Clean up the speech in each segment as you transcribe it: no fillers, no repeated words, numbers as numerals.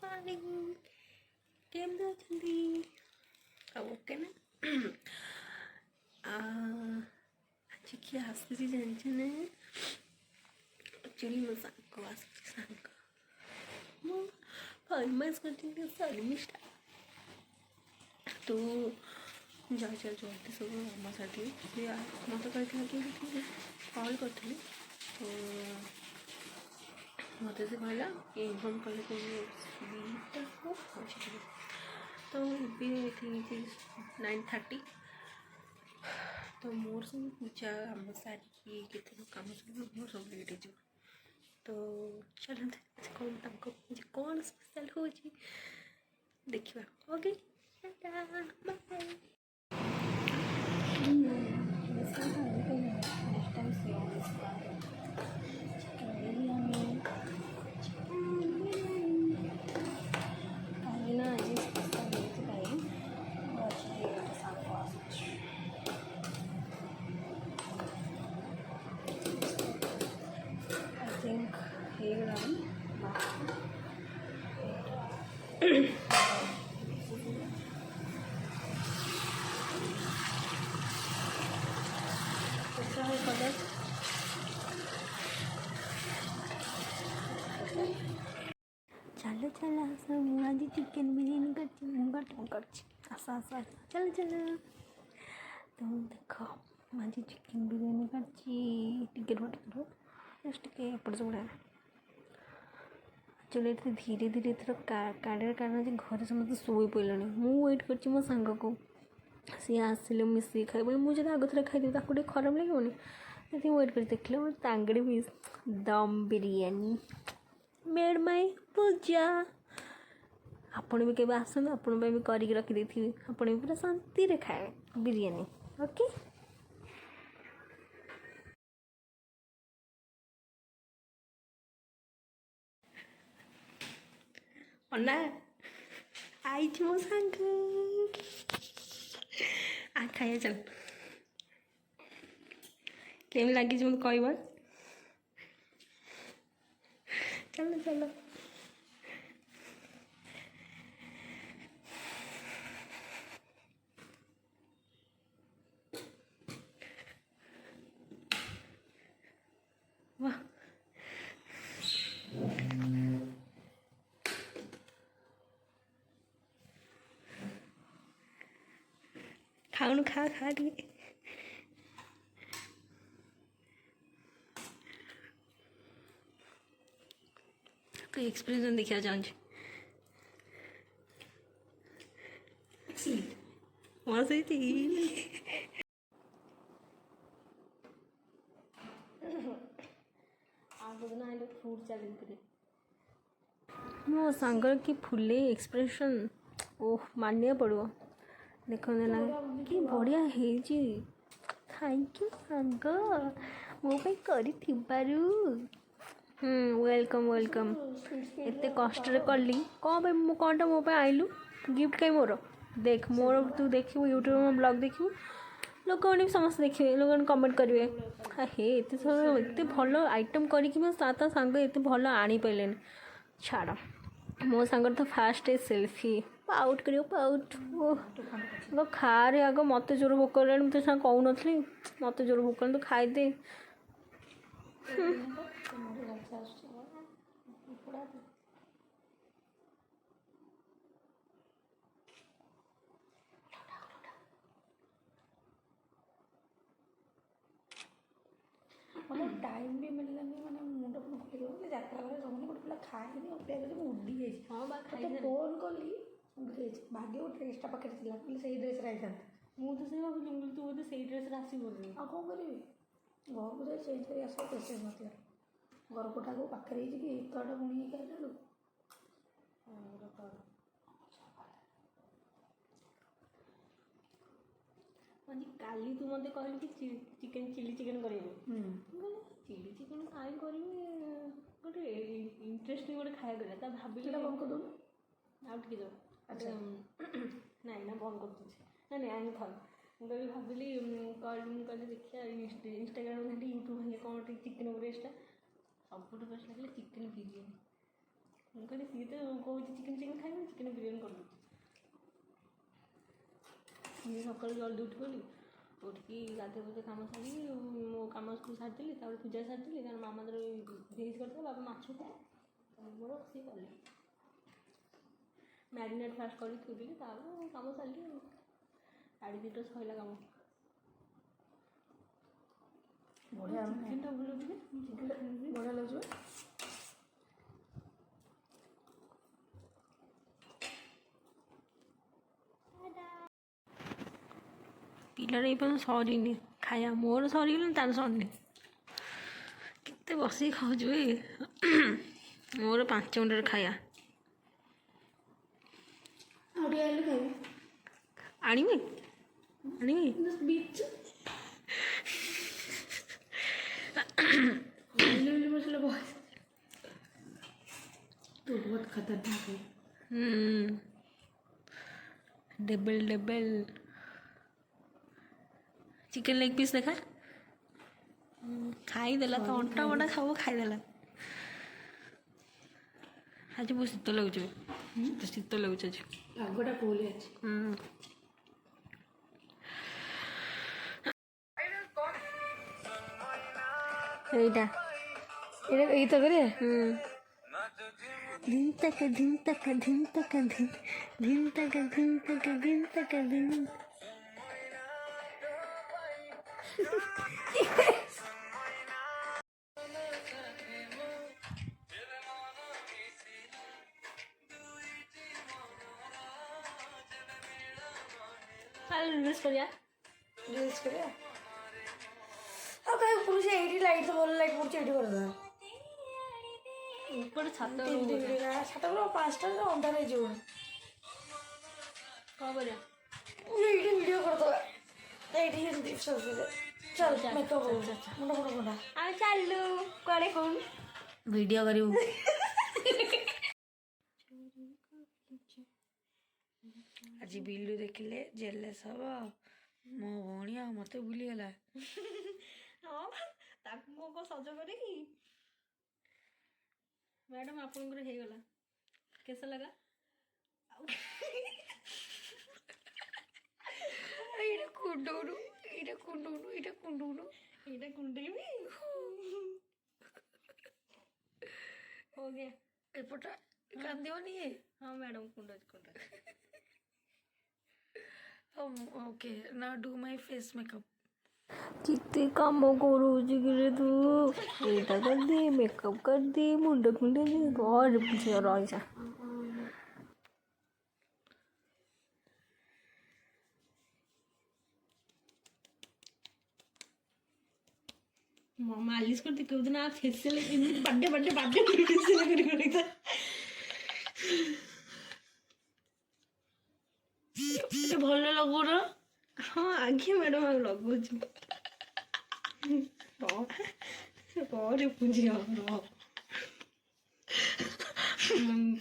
Morning केमती अछंती सब okay ना आज किए आसी जानते ना एक्चुअली मो सांग सांग मो फरमाइश कर शर्मिष्ठा तो जा चल जल्दी सब आम साथी सी मत कहता कि कॉल करी तो मत से कहला इनफॉर्म कले तो ये 9:30 तो मोर सब पूजा आम सारी केत कम सब मोर सब लेट हो तो चलते कौन स्पेशल हो देखा ओके बाय चलो चलो सब आज चिकेन बिरयानी कर चलो चलो तो देख आज चिकेन बिरयानी कर फोटो जस्ट के एपट सब एक्चुअली धीरे धीरे थर काढ़ कारण घर समस्त शोई पड़े मु वेट कर मो सांग को सी आसिले मिसिक खाई मुझे आग थे खाई खराब लगे वेट कर देखले मोर तांगड़ी पीस दम बिरयानी मेड माई पूजा आपण भी केबे आसन आपण भी करके रखी देथि आपण भी पूरा शांति रे खाए बिरयानी ओके अन्ना आई मो सांग आ खाया चल केम लगी मत कह चलो चलो वाह खाऊन खा खा दिए कोई एक्सप्रेशन देखा चाहूँ वहाँ से थी फ्रूट चली मो सांगर की फुले एक्सप्रेशन ओह मानिया पड़ो देख कि बढ़िया है थैंक यू सांग मो कर वेलकम वेलकम एत कष्ट कली कौन कौनटा मो आइलु गिफ्ट कहीं मोर देख मोर तू देखू यूट्यूब में ब्लॉग देखू लोक मैंने समस्त देखिए लोग कमेंट करेंगे हे एत भल आइटम करके सांग एत भल आनी पारे छाड़ मो सांग तो फास्ट सेल्फी पाउट कर पाउट ओह खा रे आग मत जोर भोक मुझे सांग कहून मत जोर भोक तो खाईदे मतलब टाइम भी मिललानी माने मुंड फुल खोल जात्रा बेले सब गोटे पिला खाई अपेक्षा उड़ी जाए हाँ फोन कली भाग्य वो ड्रेसटा पाखे से ड्रेस आई था मुझे से भाई तू बोलते से ड्रेस आसो आ कौन करी घर को जाए चेंज कर आस पेसेंस ना घर कोटा को पाखे कि इतटा पुणी खाइलु काली तू मत कहलु कि चिकेन चिली चिकेन कर चिली चिकेन खाई कर गोटे इंटरेस्टिंग गोटे खाया कर भाभी बंद कर दूँ आउ टे अच्छा नाई ना बंद कर दूसरी ना नहीं था मुझे भाविली कहली देखिए इंस्टाग्राम यूट्यूब कौन चिकेन ब्रेस्टा सब बेस्ट लगे चिकेन बिरयानी ମୁଁ କହିଲି ସିଏ ତ କହୁଛି ଚିକେନ୍ ଖାଇବି, ଚିକେନ୍ ବିରିୟାନୀ କରିଦେଉଛି। ମୁଁ ସକାଳୁ ଜଲ୍ଦି ଉଠି ପଡ଼ିଲି, ଉଠିକି ଗାଧୋଇ ପାଧୋଇ କାମ ସାରିକି ମୋ କାମ ସବୁ ସାରିଦେଲି, ତାପରେ ପୂଜା ସାରିଦେଲି, କାରଣ ମାମା ତାର ଭେଜ୍ କରିଥିଲା, ବାବା ମାଛ ଖାଇଲେ, ମୋର ରୋଷେଇ କଲି, ମ୍ୟାରିନେଟ୍ ଫାଷ୍ଟ କରିକି ଥୋଇଦେଲି, ତାପରେ କାମ ସାରିଲି ଆଉ 2:30 ସରିଲା କାମ। ବଢ଼ିଆ ଚିକେନ୍ଟା ଭଲ ଟିକେ ବଢ଼ିଆ ଲାଗୁଛି। ପିଲାଟା ଏଇପର୍ଯ୍ୟନ୍ତ ସରିନି ଖାଇବା, ମୋର ସରିଗଲାଣି ତାର ସରିନି। କେତେ ବସିକି ଖାଉଛୁ ଏ ମୋର 5 ମିନିଟରେ ଖାଇବା। ଆଉ ଟିକେ ହେଲେ ଖାଇବି। ଆଣିବି मसला बहुत तो बहुत खतरनाक है। डेबल चिकेन लेग पीस देखा खाईदेला तो अंटा बटा सब खाईदेला। आज बहुत शीत लगुच, शीत लगुच आज आगोटा कोली आज। এইটা এই তো করে ধিন তাকা ধিন তাকা ধিন তাকা ধিন ধিন তাকা ধিন তাকা ধিন তাকা ধিন। রিলস করিয়া ଆଉ କାହିଁ ପୁରୁଷ ଏଇଠି ଲାଇଟ୍ ତ ଭଲ ଲାଇଟ୍ ପଡ଼ୁଛି, ଏଇଠି କରିଦେବା। ଉପରେ ଛାତ 5ଟାରେ ଅନ୍ଧାର ହେଇଯିବ। କ'ଣ କରିବା? ଏଇଠି ଭିଡ଼ିଓ କରିଦେବା, ଏଇଠି ଏମିତି ଚାଲ ମେକଅପ୍ ମୁଣ୍ଡ ମୁଣ୍ଡ ଆମେ ଚାଲୁ କୁଆଡ଼େ କଣ ଭିଡ଼ିଓ କରିବୁ। ଆଜି ବିଲୁ ଦେଖିଲେ ଜେଲସ୍ ହବ, ମୋ ଭଉଣୀ ଆଉ ମତେ ଭୁଲିଗଲା। ହଁ ତାକୁ ମୁଁ କ'ଣ ସଜ କରେ କି? ମ୍ୟାଡ଼ାମ୍ ଆପଣଙ୍କର ହେଇଗଲା କେଶ ଲଗା। ଏଇଟା କୁଣ୍ଡଉନୁ, ଏଇଟା କୁଣ୍ଡଉନୁ, ଏଇଟା କୁଣ୍ଡଉନୁ, ଏଇଟା କୁଣ୍ଡେଇବି। हो गया ଏପଟା କାନ୍ଦିବନି ଇଏ। ହଁ ମ୍ୟାଡ଼ାମ୍ କୁଣ୍ଡଉଛି। Okay now do my face makeup. कितने काम करूँ कि तू एटा कर दे, मेकअप कर दे, मुंड कुंडे दे, बहुत पूछे रहा मालिश करते क्यों दिन आप facial birthday birthday birthday facial कर ଭଲ ଲାଗୁ ନା? हाँ आगे मैडम आप लगुच पूछी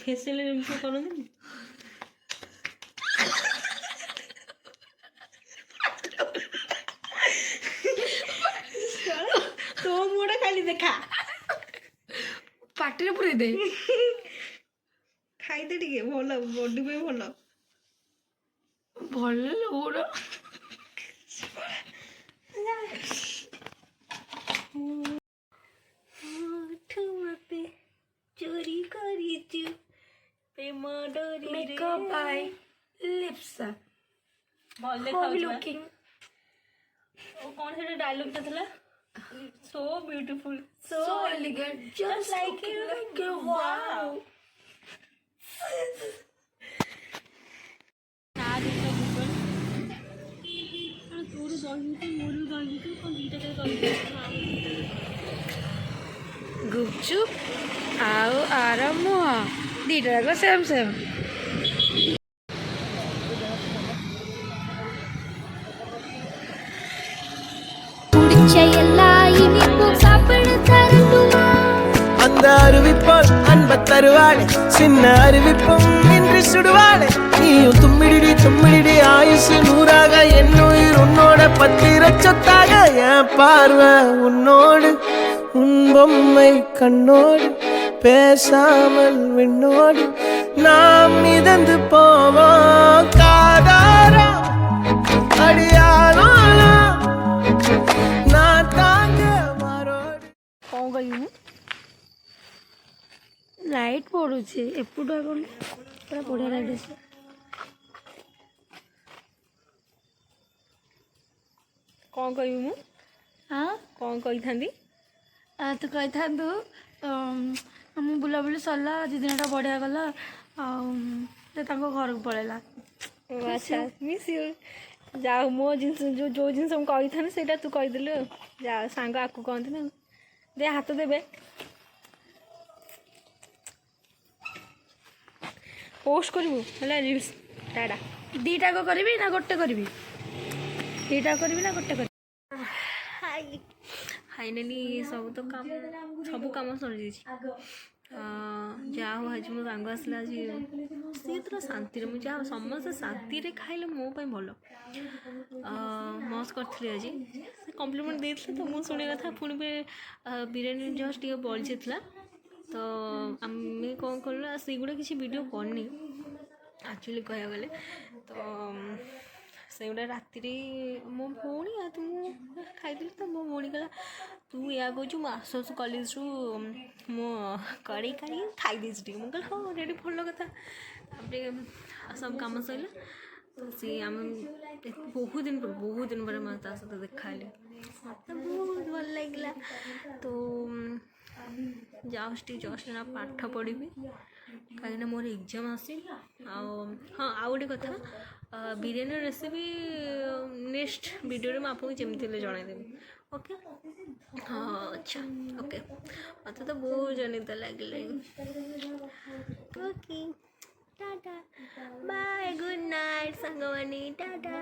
फेशियल करते तो मुड़ा खाली देखा ପାଟିରେ ପୁରେଇ ଦେ, खाईदे टे भल बॉडी पे भल ଭଲ ଲାଗୁନା? चोरी करी प्रेम डोरी मेकअप बाय लिप्सा भल हाउ लुकिंग। कौन से डायलॉग था so beautiful so elegant just like you wow। गुपचुप ଆଉ ଆର ମୁହଁ ଦୁଇଟା ଯାକ ସେମ୍ ସେମ୍। அந்த அறிவிப்பால் அன்ப தருவாள், சின்ன அறிவிப்பும் இன்று சுடுவாள். நீயும் தும்மிடி ஆயுசு 100ஆக, என் உயிர் உன்னோட 10 சொத்தாக. என் பார்வை உன்னோடு, உன் பொம்மை கண்ணோடு பேசாமல் விண்ணோடு நாம் மிதந்து போவோம் காதாரா அடியாளோ நான் தாங்க மாறோடு କ'ଣ କହିବି ମୁଁ ଲାଇଟ୍ ପଡ଼ୁଛି ଏପଟୁ ଆଗ ପୁରା ବଢ଼ିଆ ଲାଇଟ୍ ଅଛି। କ'ଣ କହିବି ମୁଁ ହଁ କ'ଣ କହିଥାନ୍ତି ତୁ କହିଥାନ୍ତୁ ମୁଁ ବୁଲାବୁଲି ସରିଲା ଆଜି ଦିନଟା ବଢ଼ିଆ ଗଲା ଆଉ ସେ ତାଙ୍କ ଘରକୁ ପଳେଇଲା। ଆଚ୍ଛା ମିସ୍ ୟୁ ଯାଉ ମୋ ଜିନିଷ ଯେଉଁ ଜିନିଷ ମୁଁ କହିଥାନ୍ତି ସେଇଟା ତୁ କହିଦେଲୁ ଆଉ ଯାଉ ସାଙ୍ଗ ଆକୁ କହନ୍ତି ନା ଦେ ହାତ ଦେବେ ପୋଷ୍ଟ କରିବୁ ହେଲା ରିଲ୍ସ ଟାଟା ଦୁଇଟାକ କରିବି ନା ଗୋଟେ କରିବି ଦୁଇଟା କରିବି ନା ଗୋଟେ କରିବି ଫାଇନାଲି ସବୁ କାମ ସରିଯାଇଛି ଯାହା ହଉ ଆଜି ମୋ ସାଙ୍ଗ ଆସିଲା ଆଜି ସିଏ ପୁରା ଶାନ୍ତିରେ ମୁଁ ଯାହା ସମସ୍ତେ ଶାନ୍ତିରେ ଖାଇଲେ ମୋ ପାଇଁ ଭଲ ମସ୍ତ କରିଥିଲି ଆଜି ସେ କମ୍ପ୍ଲିମେଣ୍ଟ ଦେଇଥିଲେ ତ ମୁଁ ଶୁଣିବା କଥା ପୁଣି ବି ବିରିୟାନୀ ଜଷ୍ଟ ଟିକେ ବଳିଯାଇଥିଲା ତ ଆମେ କ'ଣ କଲୁ ନା ସେଗୁଡ଼ା କିଛି ଭିଡ଼ିଓ କରିନି ଆକ୍ଚୁଆଲି କହିବାକୁ ଗଲେ ତ ସେଗୁଡ଼ା ରାତିରେ ମୋ ଭଉଣୀ ଆଉ ତୁ ମୁଁ ଖାଇଥିଲି ତ ମୋ ଭଉଣୀ କହିଲା ତୁ ଏୟା କହୁଛୁ ମୁଁ ଆସୁ ଆସୁ କଲେଜରୁ ମୁଁ କଡ଼େଇ କାଢ଼ିକି ଖାଇଦେଇଛି ଟିକେ ମୁଁ କହିଲି ହଁ ରେଡ଼ି ଭଲ କଥା ତାପରେ ସବୁ କାମ ସରିଲା ତ ସିଏ ଆମେ ବହୁତ ଦିନ ପରେ ମୁଁ ତା ସହିତ ଦେଖା ହେଲି ମୋତେ ବହୁତ ଭଲ ଲାଗିଲା ତ ଜଷ୍ଟ ନା ପାଠ ପଢ଼ିବି କାହିଁକିନା ମୋର ଏକ୍ଜାମ୍ ଆସି ଆଉ ହଁ ଆଉ ଗୋଟେ କଥା ବିରିୟାନୀ ରେସିପି ନେକ୍ସଟ ଭିଡ଼ିଓରେ ମୁଁ ଆପଣଙ୍କୁ ଯେମିତି ହେଲେ ଜଣାଇଦେବି ଓକେ ହଁ ଆଚ୍ଛା ଓକେ ମୋତେ ତ ବହୁତ ନିଦ ଲାଗିଲାଣି okay tata bye good night ସାଙ୍ଗମାନେ ଟାଟା